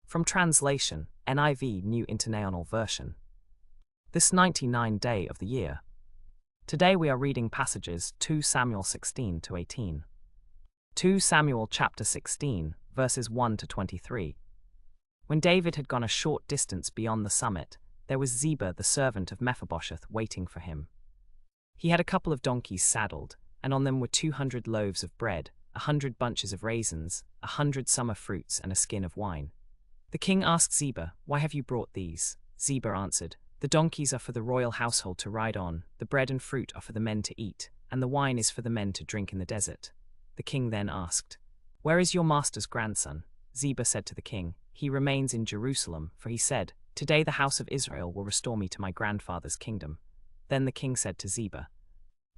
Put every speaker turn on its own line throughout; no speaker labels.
From translation, NIV New International Version. This 99th day of the year. Today we are reading passages 2 Samuel 16 to 18. 2 Samuel chapter 16, verses 1 to 23. When David had gone a short distance beyond the summit, there was Ziba the servant of Mephibosheth waiting for him. He had a couple of donkeys saddled, and on them were 200 loaves of bread, 100 bunches of raisins, 100 summer fruits, and a skin of wine. The king asked Ziba, "Why have you brought these?" Ziba answered, "The donkeys are for the royal household to ride on, the bread and fruit are for the men to eat, and the wine is for the men to drink in the desert." The king then asked, "Where is your master's grandson?" Ziba said to the king, "He remains in Jerusalem, for he said, 'Today the house of Israel will restore me to my grandfather's kingdom.'" Then the king said to Ziba,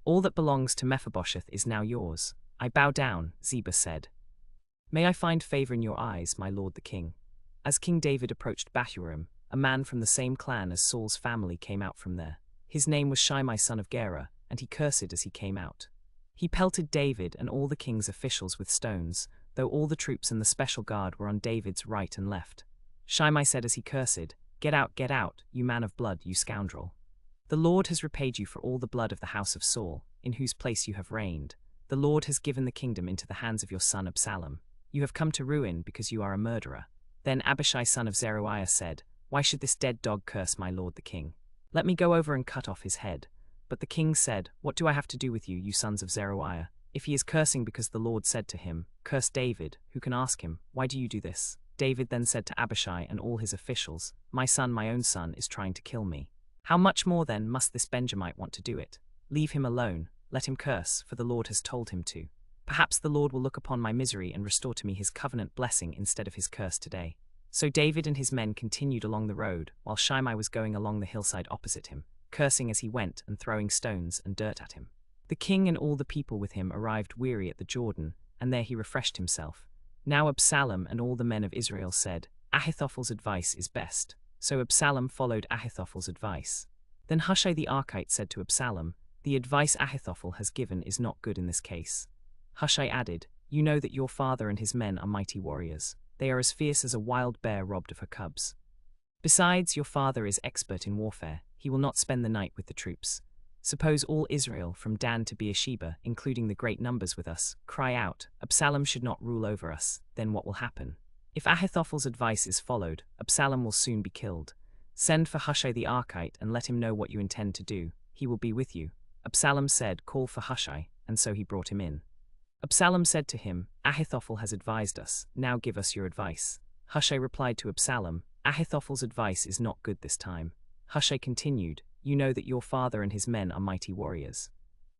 "All that belongs to Mephibosheth is now yours." "I bow down," Ziba said. "May I find favor in your eyes, my lord the king?" As King David approached Bahurim, a man from the same clan as Saul's family came out from there. His name was Shimei son of Gera, and he cursed as he came out. He pelted David and all the king's officials with stones, though all the troops and the special guard were on David's right and left. Shimei said as he cursed, get out, you man of blood, you scoundrel. The Lord has repaid you for all the blood of the house of Saul, in whose place you have reigned. The Lord has given the kingdom into the hands of your son Absalom. You have come to ruin because you are a murderer." Then Abishai son of Zeruiah said, "Why should this dead dog curse my lord the king? Let me go over and cut off his head." But the king said, "What do I have to do with you, you sons of Zeruiah? If he is cursing because the Lord said to him, 'Curse David,' who can ask him, 'Why do you do this?'" David then said to Abishai and all his officials, "My son, my own son, is trying to kill me. How much more then must this Benjamite want to do it? Leave him alone, let him curse, for the Lord has told him to. Perhaps the Lord will look upon my misery and restore to me his covenant blessing instead of his curse today." So David and his men continued along the road, while Shimei was going along the hillside opposite him, cursing as he went and throwing stones and dirt at him. The king and all the people with him arrived weary at the Jordan, and there he refreshed himself. Now Absalom and all the men of Israel said, "Ahithophel's advice is best." So Absalom followed Ahithophel's advice. Then Hushai the Archite said to Absalom, "The advice Ahithophel has given is not good in this case." Hushai added, "You know that your father and his men are mighty warriors. They are as fierce as a wild bear robbed of her cubs. Besides, your father is expert in warfare. He will not spend the night with the troops. Suppose all Israel, from Dan to Beersheba, including the great numbers with us, cry out, 'Absalom should not rule over us,' then what will happen? If Ahithophel's advice is followed, Absalom will soon be killed. Send for Hushai the Archite and let him know what you intend to do. He will be with you." Absalom said, "Call for Hushai," and so he brought him in. Absalom said to him, "Ahithophel has advised us, now give us your advice." Hushai replied to Absalom, "Ahithophel's advice is not good this time." Hushai continued, "You know that your father and his men are mighty warriors.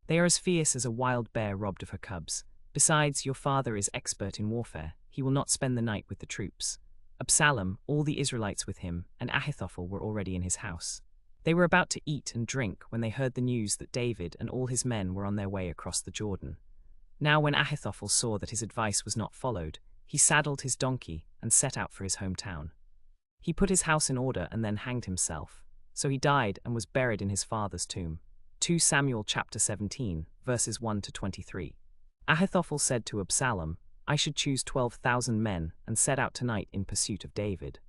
They are as fierce as a wild bear robbed of her cubs. Besides, your father is expert in warfare. He will not spend the night with the troops." Absalom, all the Israelites with him, and Ahithophel were already in his house. They were about to eat and drink when they heard the news that David and all his men were on their way across the Jordan. Now when Ahithophel saw that his advice was not followed, he saddled his donkey and set out for his hometown. He put his house in order and then hanged himself. So he died and was buried in his father's tomb. 2 Samuel chapter 17, verses 1 to 23. Ahithophel said to Absalom, "I should choose 12,000 men and set out tonight in pursuit of David.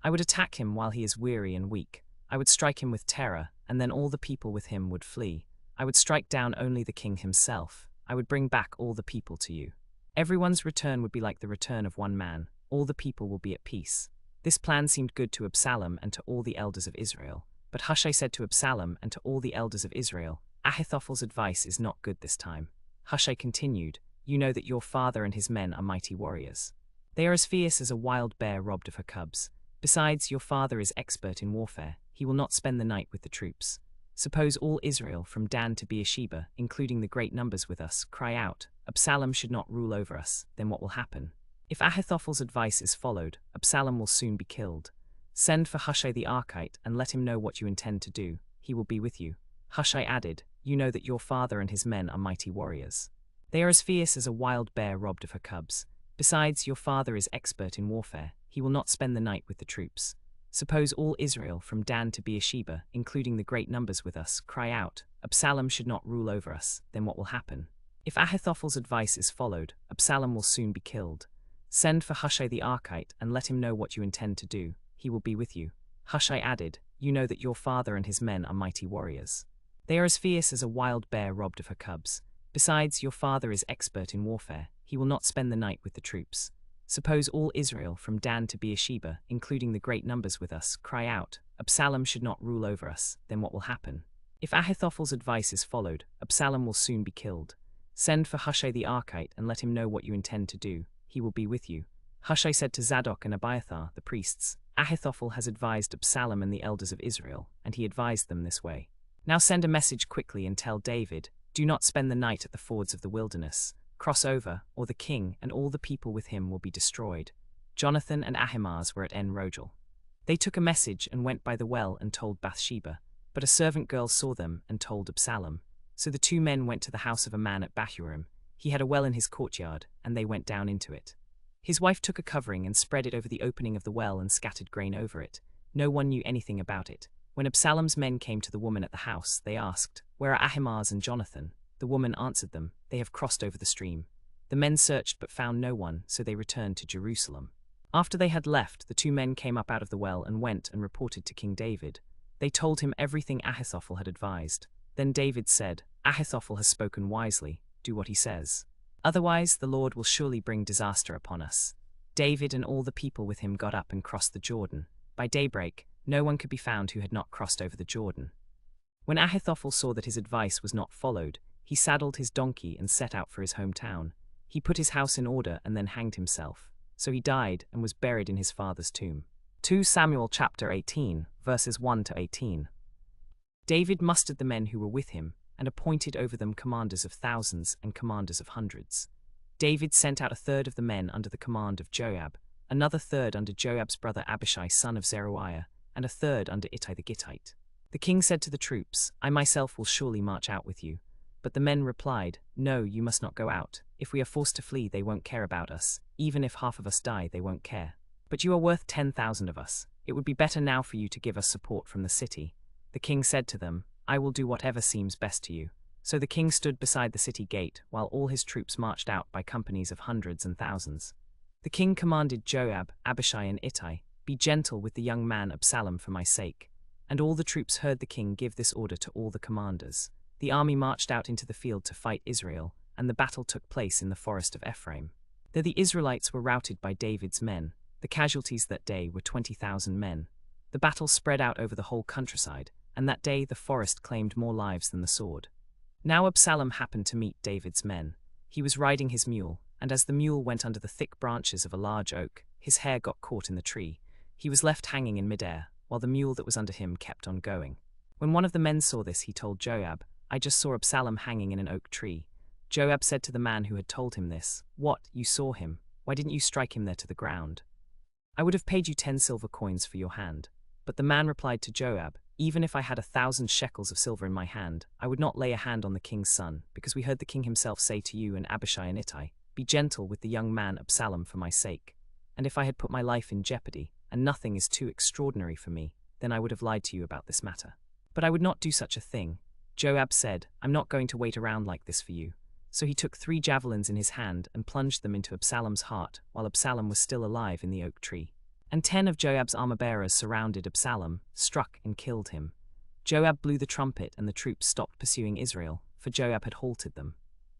I would attack him while he is weary and weak. I would strike him with terror, and then all the people with him would flee. I would strike down only the king himself. I would bring back all the people to you. Everyone's return would be like the return of one man. All the people will be at peace." This plan seemed good to Absalom and to all the elders of Israel. But Hushai said to Absalom and to all the elders of Israel, "Ahithophel's advice is not good this time." Hushai continued, "You know that your father and his men are mighty warriors. They are as fierce as a wild bear robbed of her cubs. Besides, your father is expert in warfare. He will not spend the night with the troops. Suppose all Israel, from Dan to Beersheba, including the great numbers with us, cry out, 'Absalom should not rule over us,' then what will happen? If Ahithophel's advice is followed, Absalom will soon be killed. Send for Hushai the Archite and let him know what you intend to do. He will be with you." Hushai added, "You know that your father and his men are mighty warriors. They are as fierce as a wild bear robbed of her cubs. Besides, your father is expert in warfare. He will not spend the night with the troops. Suppose all Israel, from Dan to Beersheba, including the great numbers with us, cry out, 'Absalom should not rule over us,' then what will happen? If Ahithophel's advice is followed, Absalom will soon be killed. "Send for Hushai the Archite and let him know what you intend to do. He will be with you." Hushai added, "You know that your father and his men are mighty warriors. They are as fierce as a wild bear robbed of her cubs. Besides, your father is expert in warfare. He will not spend the night with the troops. Suppose all Israel, from Dan to Beersheba, including the great numbers with us, cry out, 'Absalom should not rule over us,' then what will happen? If Ahithophel's advice is followed, Absalom will soon be killed. Send for Hushai the Archite and let him know what you intend to do. He will be with you." Hushai said to Zadok and Abiathar, the priests, "Ahithophel has advised Absalom and the elders of Israel, and he advised them this way. Now send a message quickly and tell David, 'Do not spend the night at the fords of the wilderness. Cross over, or the king and all the people with him will be destroyed.'" Jonathan and Ahimaaz were at En Rogel. They took a message and went by the well and told Bathsheba, but a servant girl saw them and told Absalom. So the two men went to the house of a man at Bahurim. He had a well in his courtyard, and they went down into it. His wife took a covering and spread it over the opening of the well and scattered grain over it. No one knew anything about it. When Absalom's men came to the woman at the house, they asked, "Where are Ahimaaz and Jonathan?" The woman answered them, "They have crossed over the stream." The men searched but found no one, so they returned to Jerusalem. After they had left, the two men came up out of the well and went and reported to King David. They told him everything Ahithophel had advised. Then David said, "Ahithophel has spoken wisely. Do what he says. Otherwise, the Lord will surely bring disaster upon us." David and all the people with him got up and crossed the Jordan. By daybreak, no one could be found who had not crossed over the Jordan. When Ahithophel saw that his advice was not followed, he saddled his donkey and set out for his hometown. He put his house in order and then hanged himself. So he died and was buried in his father's tomb. 2 Samuel chapter 18, verses 1 to 18. David mustered the men who were with him and appointed over them commanders of thousands and commanders of hundreds. David sent out a third of the men under the command of Joab, another third under Joab's brother Abishai son of Zeruiah, and a third under Ittai the Gittite. The king said to the troops, "I myself will surely march out with you." But the men replied, "No, you must not go out. If we are forced to flee, they won't care about us. Even if half of us die, they won't care. But you are worth 10,000 of us. It would be better now for you to give us support from the city." The king said to them, "I will do whatever seems best to you." So the king stood beside the city gate, while all his troops marched out by companies of hundreds and thousands. The king commanded Joab, Abishai, and Ittai, "Be gentle with the young man Absalom for my sake." And all the troops heard the king give this order to all the commanders. The army marched out into the field to fight Israel, and the battle took place in the forest of Ephraim. Though the Israelites were routed by David's men, the casualties that day were 20,000 men. The battle spread out over the whole countryside, and that day the forest claimed more lives than the sword. Now Absalom happened to meet David's men. He was riding his mule, and as the mule went under the thick branches of a large oak, his hair got caught in the tree. He was left hanging in midair, while the mule that was under him kept on going. When one of the men saw this, he told Joab, "I just saw Absalom hanging in an oak tree." Joab said to the man who had told him this, "What, you saw him? Why didn't you strike him there to the ground? I would have paid you 10 silver coins for your hand." But the man replied to Joab, "Even if I had 1,000 shekels of silver in my hand, I would not lay a hand on the king's son, because we heard the king himself say to you and Abishai and Ittai, 'Be gentle with the young man Absalom for my sake.' And if I had put my life in jeopardy, and nothing is too extraordinary for me, then I would have lied to you about this matter. But I would not do such a thing." Joab said, "I'm not going to wait around like this for you." So he took 3 javelins in his hand and plunged them into Absalom's heart, while Absalom was still alive in the oak tree. And 10 of Joab's armor-bearers surrounded Absalom, struck and killed him. Joab blew the trumpet and the troops stopped pursuing Israel, for Joab had halted them.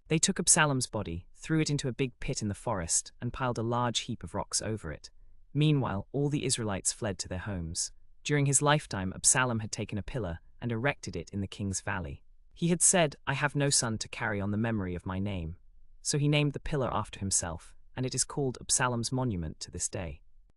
They took Absalom's body, threw it into a big pit in the forest, and piled a large heap of rocks over it. Meanwhile, all the Israelites fled to their homes. During his lifetime, Absalom had taken a pillar and erected it in the king's valley. He had said, "I have no son to carry on the memory of my name." So he named the pillar after himself, and it is called Absalom's monument to this day.